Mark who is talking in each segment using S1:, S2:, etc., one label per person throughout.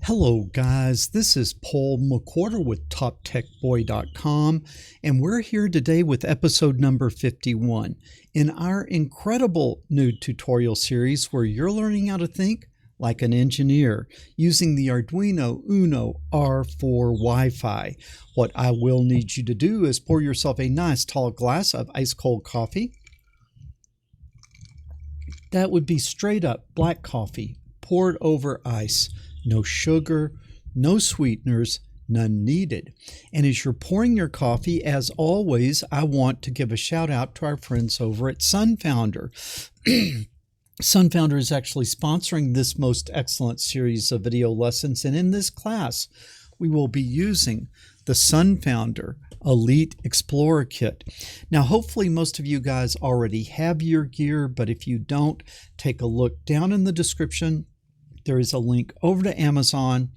S1: Hello guys, this is Paul McWhorter with TopTechBoy.com, and we're here today with episode number 51 in our incredible new tutorial series where you're learning how to think like an engineer using the Arduino Uno R4 Wi-Fi. What I will need you to do is pour yourself a nice tall glass of ice cold coffee. That would be straight up black coffee poured over ice. No sugar, no sweeteners, none needed. And as you're pouring your coffee, as always, I want to give a shout out to our friends over at Sunfounder. Sunfounder is actually sponsoring this most excellent series of video lessons. And in this class, we will be using the Sunfounder Elite Explorer Kit. Now, hopefully most of you guys already have your gear, but if you don't, take a look down in the description. There is a link over to Amazon,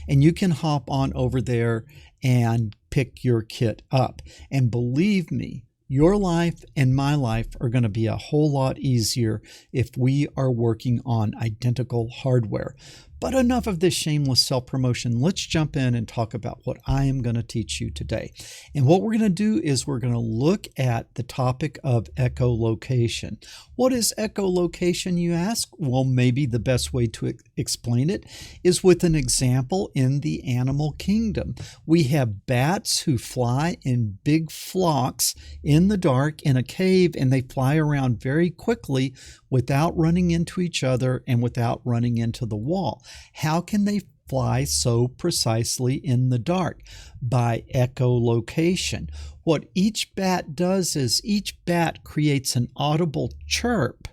S1: and you can hop on over there and pick your kit up. And believe me, your life and my life are going to be a whole lot easier if we are working on identical hardware. But enough of this shameless self-promotion. Let's jump in and talk about what I am going to teach you today. And what we're going to do is we're going to look at the topic of echolocation. What is echolocation, you ask? Well, maybe the best way to explain it is with an example in the animal kingdom. We have bats who fly in big flocks in the dark in a cave, and they fly around very quickly without running into each other and without running into the wall. How can they fly so precisely in the dark? By echolocation. What each bat does is each bat creates an audible chirp,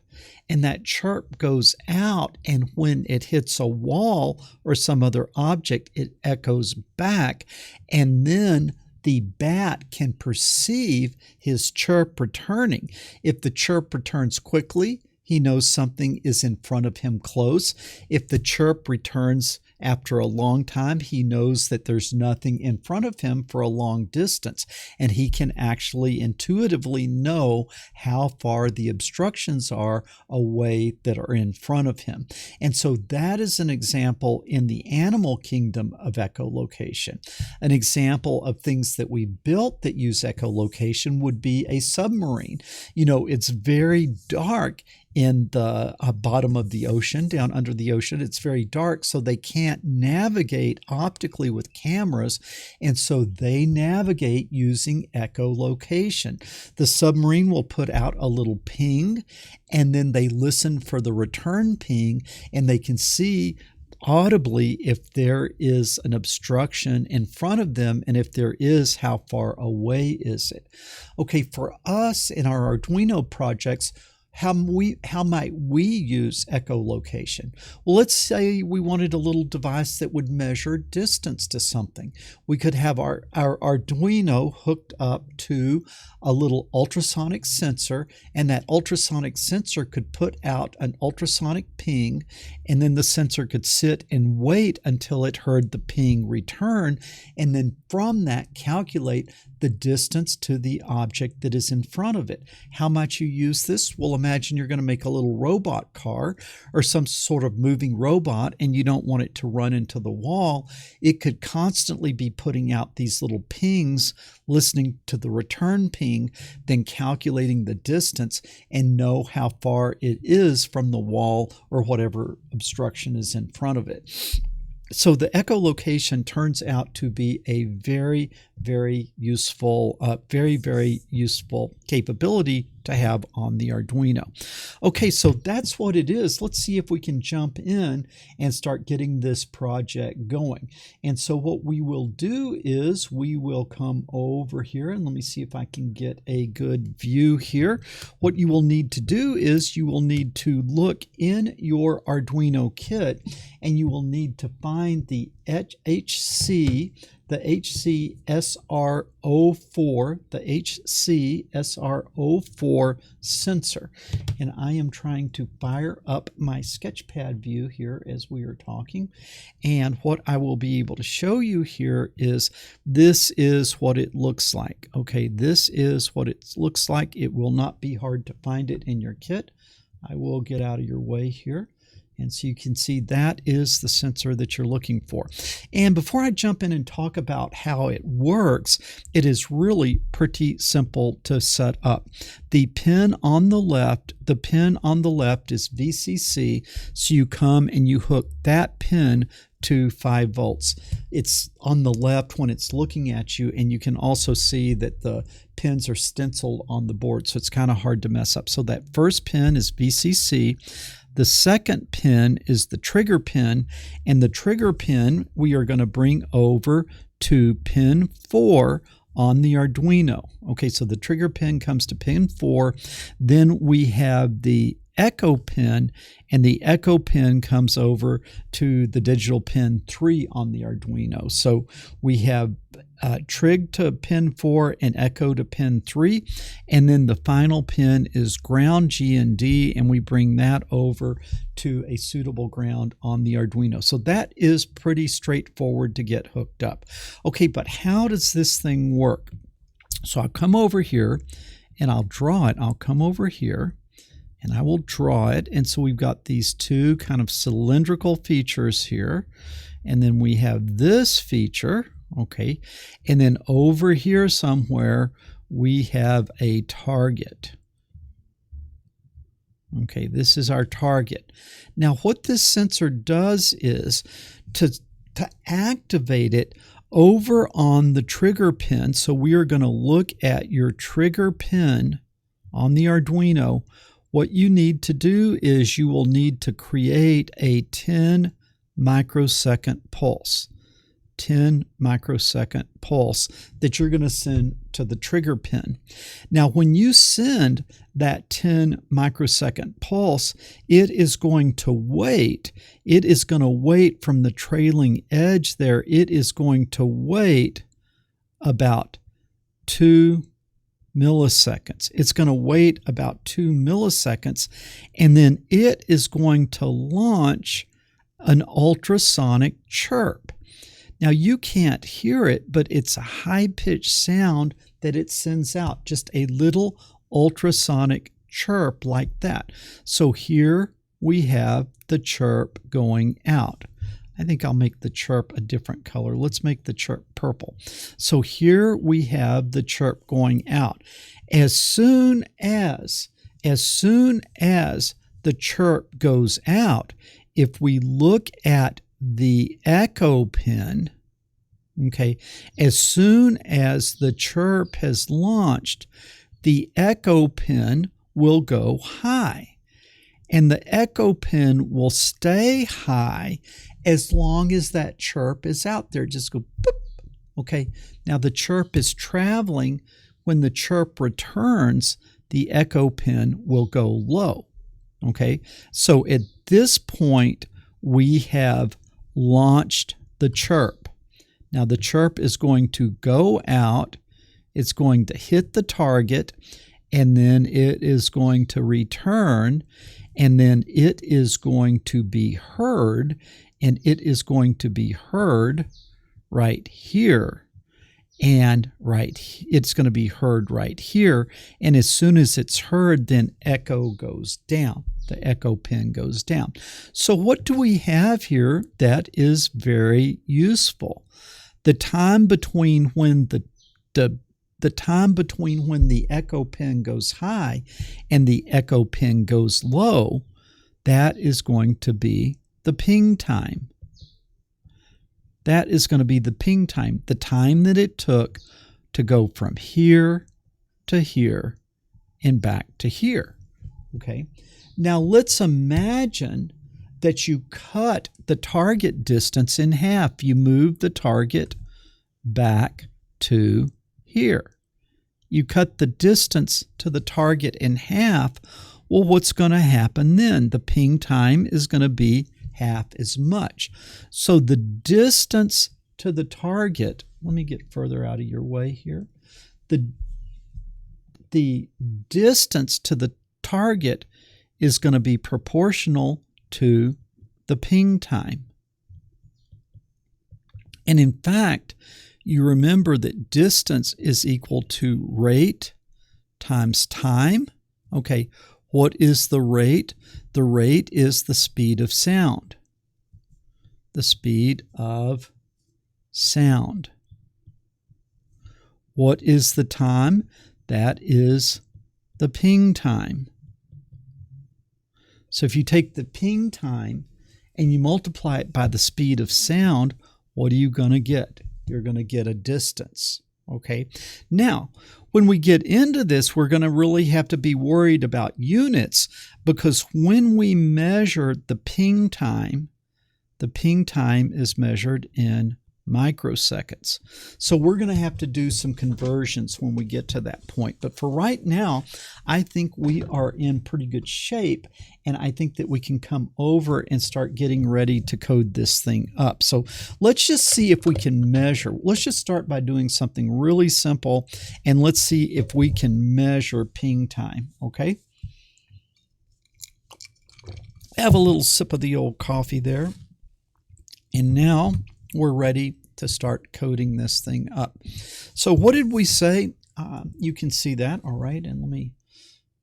S1: and that chirp goes out, and when it hits a wall or some other object, it echoes back, and then the bat can perceive his chirp returning. If the chirp returns quickly, he knows something is in front of him close. If the chirp returns after a long time, he knows that there's nothing in front of him for a long distance, and he can actually intuitively know how far the obstructions are away that are in front of him. And so that is an example in the animal kingdom of echolocation. An example of things that we built that use echolocation would be a submarine. You know, it's very dark in the bottom of the ocean, down under the ocean. It's very dark, so they can't navigate optically with cameras, and so they navigate using echolocation. The submarine will put out a little ping, and then they listen for the return ping, and they can see audibly if there is an obstruction in front of them, and if there is, how far away is it? Okay, for us in our Arduino projects, how might we use echolocation? Well, let's say we wanted a little device that would measure distance to something. We could have our Arduino hooked up to a little ultrasonic sensor, and that ultrasonic sensor could put out an ultrasonic ping, and then the sensor could sit and wait until it heard the ping return, and then from that calculate the distance to the object that is in front of it. How might you use this? Well, imagine you're going to make a little robot car or some sort of moving robot, and you don't want it to run into the wall. It could constantly be putting out these little pings, listening to the return ping, then calculating the distance and know how far it is from the wall or whatever obstruction is in front of it. So the echolocation turns out to be a very, very useful capability to have on the Arduino. Okay, so that's what it is. Let's see if we can jump in and start getting this project going. And so what we will do is we will come over here, and let me see if I can get a good view here. What you will need to do is you will need to look in your Arduino kit, and you will need to find the HC-SR04 sensor. And I am trying to fire up my sketchpad view here as we are talking. And what I will be able to show you here is this is what it looks like. Okay, this is what it looks like. It will not be hard to find it in your kit. I will get out of your way here. And so you can see that is the sensor that you're looking for. And before I jump in and talk about how it works, it is really pretty simple to set up. The pin on the left is VCC, so you come and you hook that pin to 5 volts. It's on the left when it's looking at you, and you can also see that the pins are stenciled on the board, so it's kind of hard to mess up. So that first pin is VCC. The second pin is the trigger pin, and the trigger pin we are going to bring over to pin 4 on the Arduino. Okay, so the trigger pin comes to pin 4. Then we have the echo pin, and the echo pin comes over to the digital pin 3 on the Arduino. So we have trig to pin 4 and echo to pin 3, and then the final pin is ground G and D, and we bring that over to a suitable ground on the Arduino. So that is pretty straightforward to get hooked up. Okay, but how does this thing work? So I'll come over here and I'll draw it. I'll come over here and I will draw it. And so we've got these two kind of cylindrical features here. And then we have this feature, okay. And then over here somewhere, we have a target. Okay, this is our target. Now what this sensor does is to activate it over on the trigger pin. So we are going to look at your trigger pin on the Arduino. What you need to do is you will need to create a 10 microsecond pulse. 10 microsecond pulse that you're going to send to the trigger pin. Now, when you send that 10 microsecond pulse, it is going to wait. It is going to wait from the trailing edge there. It is going to wait about 2 milliseconds. It's going to wait about 2 milliseconds, and then it is going to launch an ultrasonic chirp. Now you can't hear it, but it's a high-pitched sound that it sends out, just a little ultrasonic chirp like that. So here we have the chirp going out. I think I'll make the chirp a different color. Let's make the chirp purple. So here we have the chirp going out. As soon as the chirp goes out, if we look at the echo pin, okay, as soon as the chirp has launched, the echo pin will go high. And the echo pin will stay high as long as that chirp is out there. Just go boop. Okay, now the chirp is traveling. When the chirp returns, the echo pin will go low. Okay, so at this point, we have launched the chirp. Now the chirp is going to go out, it's going to hit the target, and then it is going to return, and then it is going to be heard, and it is going to be heard right here, and it's going to be heard right here, and as soon as it's heard, then echo goes down. The echo pin goes down. So what do we have here that is very useful? The time between when the echo pin goes high and the echo pin goes low, that is going to be the ping time. That is going to be the ping time, the time that it took to go from here to here and back to here. Okay. Now let's imagine that you cut the target distance in half. You move the target back to here. You cut the distance to the target in half. Well, what's going to happen then? The ping time is going to be half as much. So the distance to the target, let me get further out of your way here. The distance to the target is going to be proportional to the ping time. And in fact, you remember that distance is equal to rate times time. Okay, What is the rate? The rate is the speed of sound. The speed of sound. What is the time? That is the ping time. So if you take the ping time and you multiply it by the speed of sound, what are you going to get? You're going to get a distance. Okay. Now, when we get into this, we're going to really have to be worried about units, because when we measure the ping time is measured in microseconds. So we're going to have to do some conversions when we get to that point. But for right now, I think we are in pretty good shape, and I think that we can come over and start getting ready to code this thing up. So let's just see if we can measure. Let's just start by doing something really simple, and let's see if we can measure ping time, okay? Have a little sip of the old coffee there. And now we're ready to start coding this thing up. So what did we say? You can see that, all right? And let me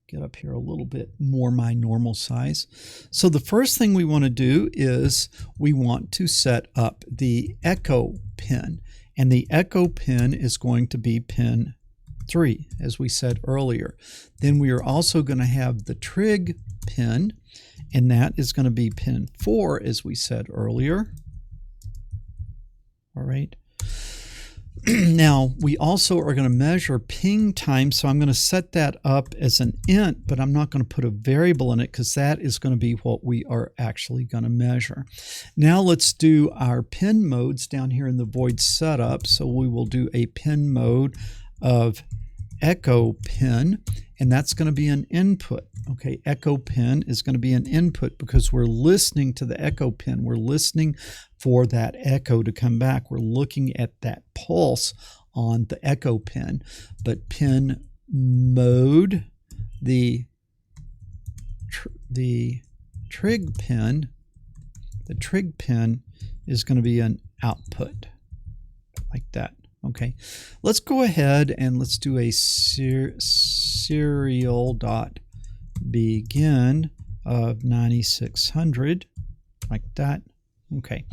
S1: get up here a little bit more my normal size. So the first thing we want to do is we want to set up the echo pin. And the echo pin is going to be pin 3, as we said earlier. Then we are also going to have the trig pin, and that is going to be pin 4, as we said earlier. All right. Now, we also are going to measure ping time, so I'm going to set that up as an int, but I'm not going to put a variable in it because that is going to be what we are actually going to measure. Now let's do our pin modes down here in the void setup. So we will do a pin mode of echo pin, and that's going to be an input. Okay, echo pin is going to be an input because we're listening to the echo pin. We're listening for that echo to come back. We're looking at that pulse on the echo pin. But pin mode, the trig pin is going to be an output like that. Okay, let's go ahead and let's do a serial.begin of 9600 like that. Okay,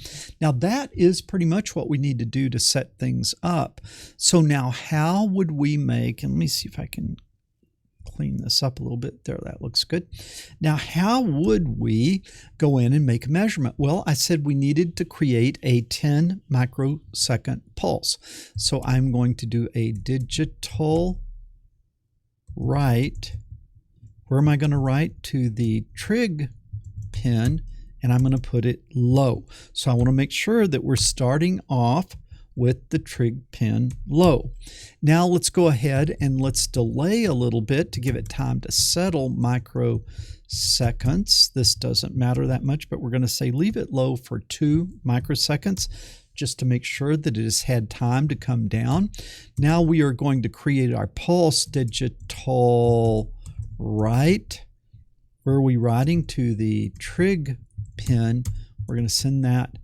S1: now that is pretty much what we need to do to set things up. So now how would we make, and let me see if I can clean this up a little bit there, that looks good. Now how would we go in and make a measurement? Well, I said we needed to create a 10 microsecond pulse. So I'm going to do a digital write. Where am I going to write? To the trig pin, and I'm going to put it low. So I want to make sure that we're starting off with the trig pin low. Now let's go ahead and let's delay a little bit to give it time to settle microseconds. This doesn't matter that much, but we're going to say leave it low for 2 microseconds just to make sure that it has had time to come down. Now we are going to create our pulse digital write. Where are we writing? To the trig pin. We're going to send that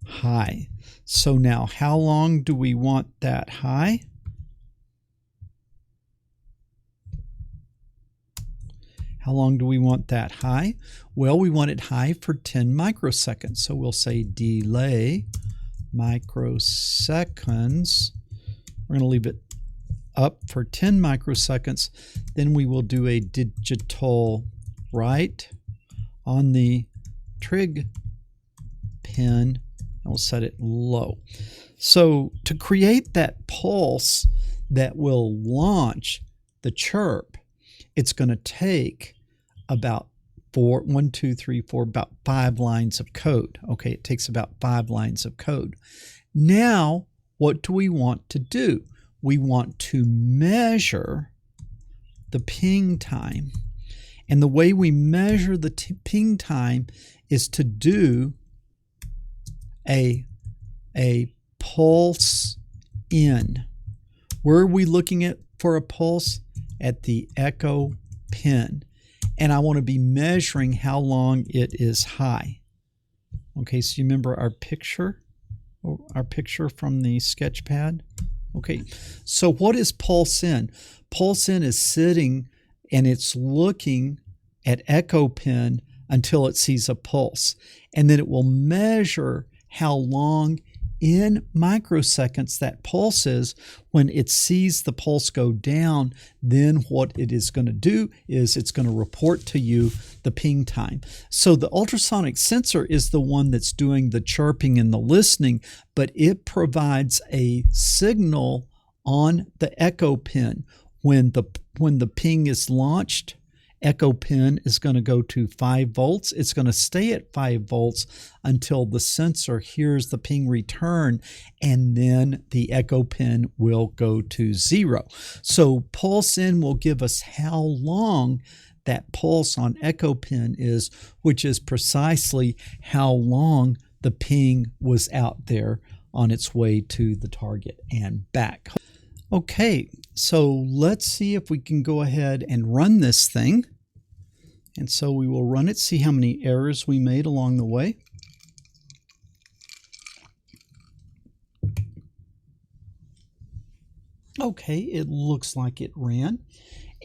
S1: high. So now how long do we want that high? How long do we want that high? Well, we want it high for 10 microseconds. So we'll say delay microseconds. We're going to leave it up for 10 microseconds. Then we will do a digital write on the trig pin, and we'll set it low. So to create that pulse that will launch the chirp, it's going to take about about 5 lines of code. Okay, it takes about 5 lines of code. Now, what do we want to do? We want to measure the ping time. And the way we measure the ping time is to do a pulse in. Where are we looking at for a pulse? At the echo pin. And I want to be measuring how long it is high. Okay, so you remember our picture from the sketch pad? Okay, so what is pulse in? Pulse in is sitting and it's looking at echo pin until it sees a pulse. And then it will measure how long in microseconds that pulse is. When it sees the pulse go down, then what it is going to do is it's going to report to you the ping time. So the ultrasonic sensor is the one that's doing the chirping and the listening, but it provides a signal on the echo pin. When the ping is launched, echo pin is going to go to 5 volts. It's going to stay at 5 volts until the sensor hears the ping return, and then the echo pin will go to 0. So pulse in will give us how long that pulse on echo pin is, which is precisely how long the ping was out there on its way to the target and back. Okay, so let's see if we can go ahead and run this thing. And so we will run it, see how many errors we made along the way. Okay, it looks like it ran.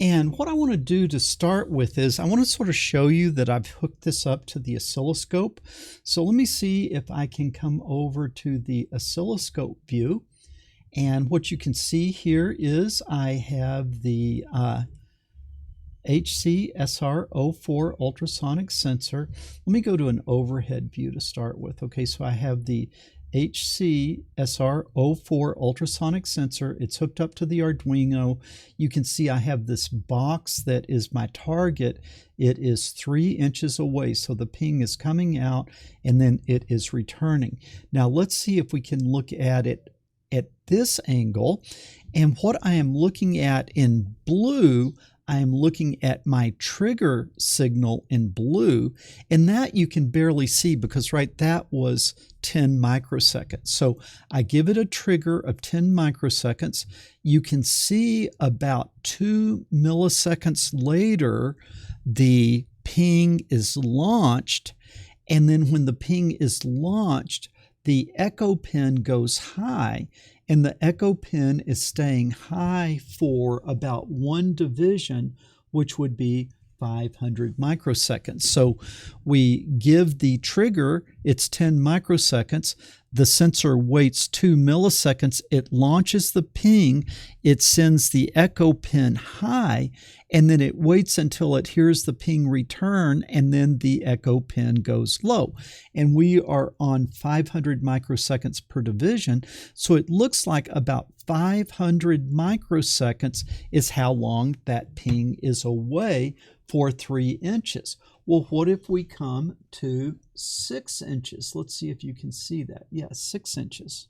S1: And what I want to do to start with is I want to sort of show you that I've hooked this up to the oscilloscope. So let me see if I can come over to the oscilloscope view. And what you can see here is I have the HC-SR04 ultrasonic sensor. Let me go to an overhead view to start with. Okay, so I have the HC-SR04 ultrasonic sensor. It's hooked up to the Arduino. You can see I have this box that is my target. It is 3 inches away, so the ping is coming out and then it is returning. Now let's see if we can look at it at this angle. And what I am looking at in blue, I am looking at my trigger signal in blue, and that you can barely see because that was 10 microseconds. So I give it a trigger of 10 microseconds. You can see about 2 milliseconds later, the ping is launched, and then when the ping is launched, the echo pin goes high, and the echo pin is staying high for about 1 division, which would be 500 microseconds. So we give the trigger its 10 microseconds. The sensor waits 2 milliseconds. It launches the ping. It sends the echo pin high, and then it waits until it hears the ping return, and then the echo pin goes low. And we are on 500 microseconds per division, so it looks like about 500 microseconds is how long that ping is away for 3 inches. Well, what if we come to 6 inches? Let's see if you can see that. Yeah, 6 inches.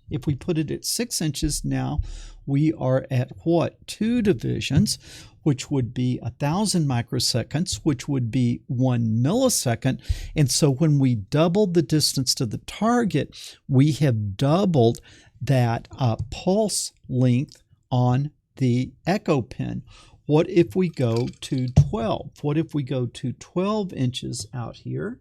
S1: If we put it at 6 inches now, we are at what? 2 divisions, which would be 1,000 microseconds, which would be 1 millisecond. And so when we doubled the distance to the target, we have doubled that pulse length on the echo pin. What if we go to 12? What if we go to 12 inches out here?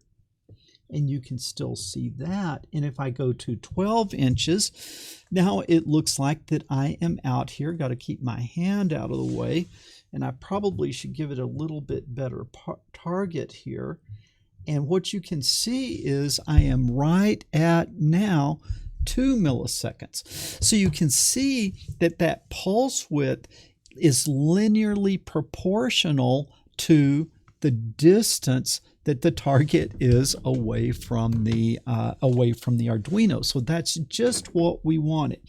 S1: And you can still see that. And if I go to 12 inches, now it looks like that I am out here. Got to keep my hand out of the way. And I probably should give it a little bit better target here. And what you can see is I am right at now 2 milliseconds. So you can see that that pulse width is linearly proportional to the distance that the target is away from the Arduino. So that's just what we wanted.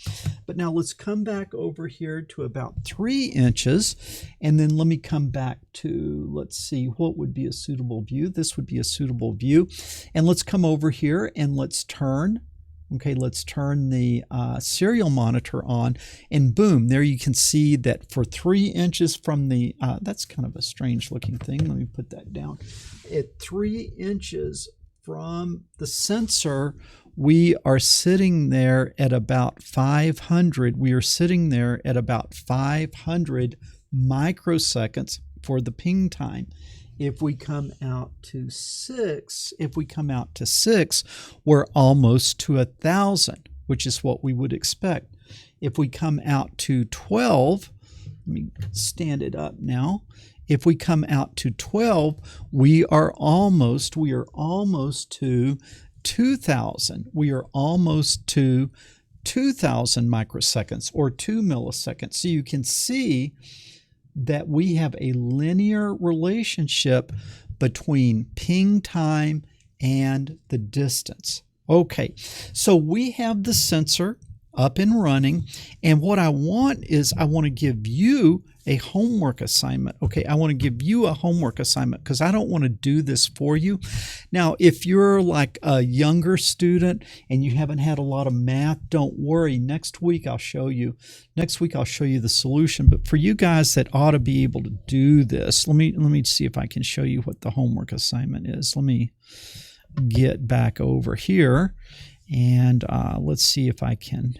S1: But now let's come back over here to about 3 inches, and then let me come back to, let's see, what would be a suitable view. This would be a suitable view. And let's come over here and let's turn. Okay, let's turn the serial monitor on, and boom, there you can see that for 3 inches from the, that's kind of a strange looking thing. Let me put that down. At 3 inches from the sensor, we are sitting there at about 500. We are sitting there at about 500 microseconds for the ping time. If we come out to 6, we're almost to 1,000, which is what we would expect. If we come out to 12, let me stand it up now. If we come out to 12, we are almost to 2,000. We are almost to 2,000 microseconds or 2 milliseconds. So you can see that we have a linear relationship between ping time and the distance. Okay, so we have the sensor up and running, and what I want is I want to give you a homework assignment. Okay, I want to give you a homework assignment because I don't want to do this for you. Now, if you're like a younger student and you haven't had a lot of math, don't worry. Next week I'll show you the solution. But for you guys that ought to be able to do this, let me see if I can show you what the homework assignment is. Let me get back over here and let's see if I can.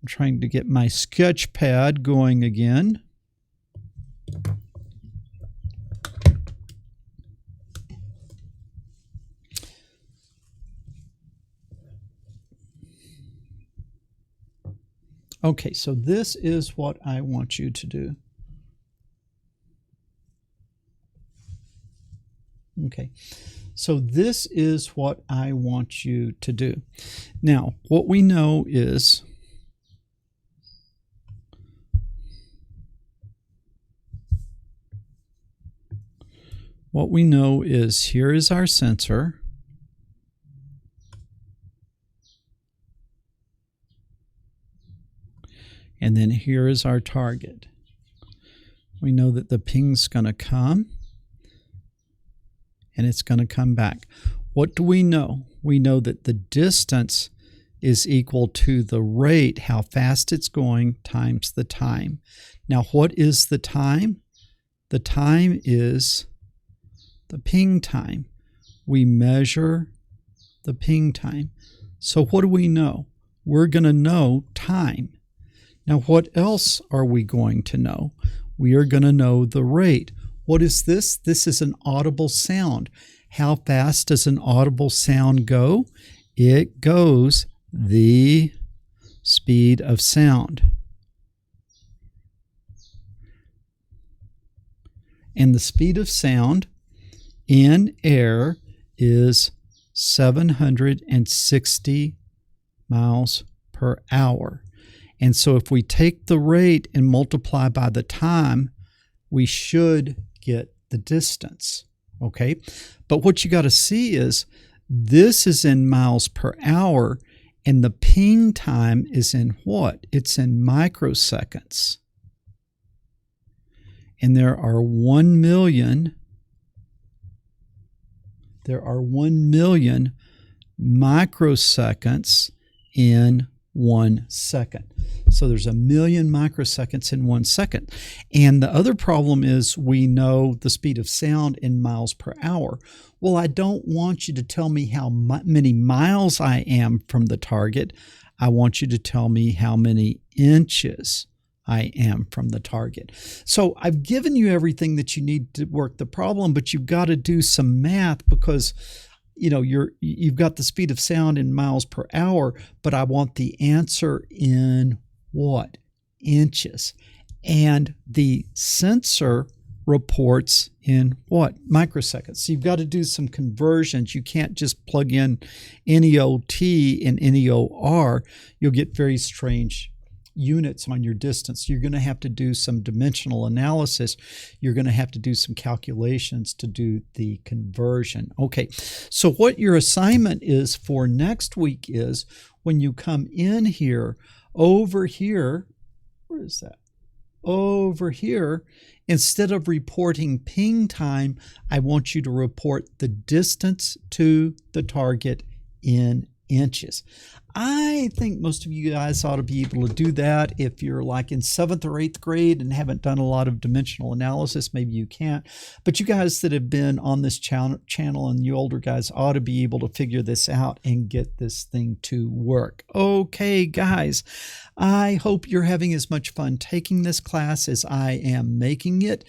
S1: I'm trying to get my sketch pad going again. Okay, so this is what I want you to do. Okay, so this is what I want you to do. Now, what we know is here is our sensor. And then here is our target. We know that the ping's going to come and it's going to come back. What do we know? We know that the distance is equal to the rate, how fast it's going, times the time. Now, what is the time? The time is the ping time. We measure the ping time. So what do we know? We're going to know time. Now, what else are we going to know? We are going to know the rate. What is this? This is an audible sound. How fast does an audible sound go? It goes the speed of sound. And the speed of sound in air is 760 miles per hour. And so if we take the rate and multiply by the time, we should get the distance, okay? But what you got to see is this is in miles per hour, and the ping time is in what? It's in microseconds. And there are 1 million microseconds in 1 second. So there's 1 million microseconds in 1 second. And the other problem is we know the speed of sound in miles per hour. Well, I don't want you to tell me how many miles I am from the target. I want you to tell me how many inches I am from the target. So I've given you everything that you need to work the problem, but you've got to do some math because you've got the speed of sound in miles per hour, but I want the answer in what? Inches. And the sensor reports in what? Microseconds. So you've got to do some conversions. You can't just plug in NEOT and NEOR. You'll get very strange units on your distance. You're going to have to do some dimensional analysis. You're going to have to do some calculations to do the conversion. Okay, so what your assignment is for next week is when you come in here, over here, where is that? Over here, instead of reporting ping time, I want you to report the distance to the target in inches. I think most of you guys ought to be able to do that. If you're like in 7th or 8th grade and haven't done a lot of dimensional analysis, maybe you can't. But you guys that have been on this channel and you older guys ought to be able to figure this out and get this thing to work. Okay, guys, I hope you're having as much fun taking this class as I am making it.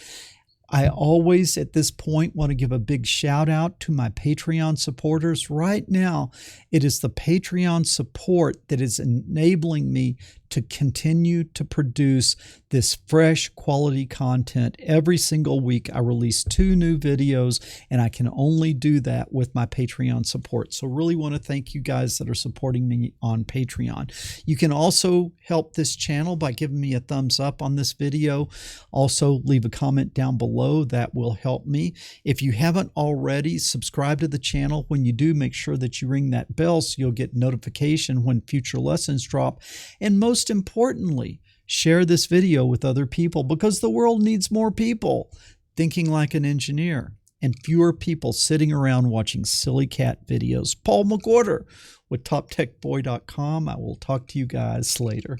S1: I always, at this point, want to give a big shout out to my Patreon supporters. Right now, it is the Patreon support that is enabling me to continue to produce this fresh quality content. Every single week I release 2 new videos, and I can only do that with my Patreon support. So really want to thank you guys that are supporting me on Patreon. You can also help this channel by giving me a thumbs up on this video. Also leave a comment down below. That will help me. If you haven't already, subscribe to the channel. When you do, make sure that you ring that bell so you'll get notification when future lessons drop. And most importantly, share this video with other people, because the world needs more people thinking like an engineer and fewer people sitting around watching silly cat videos. Paul McWhorter with TopTechBoy.com. I will talk to you guys later.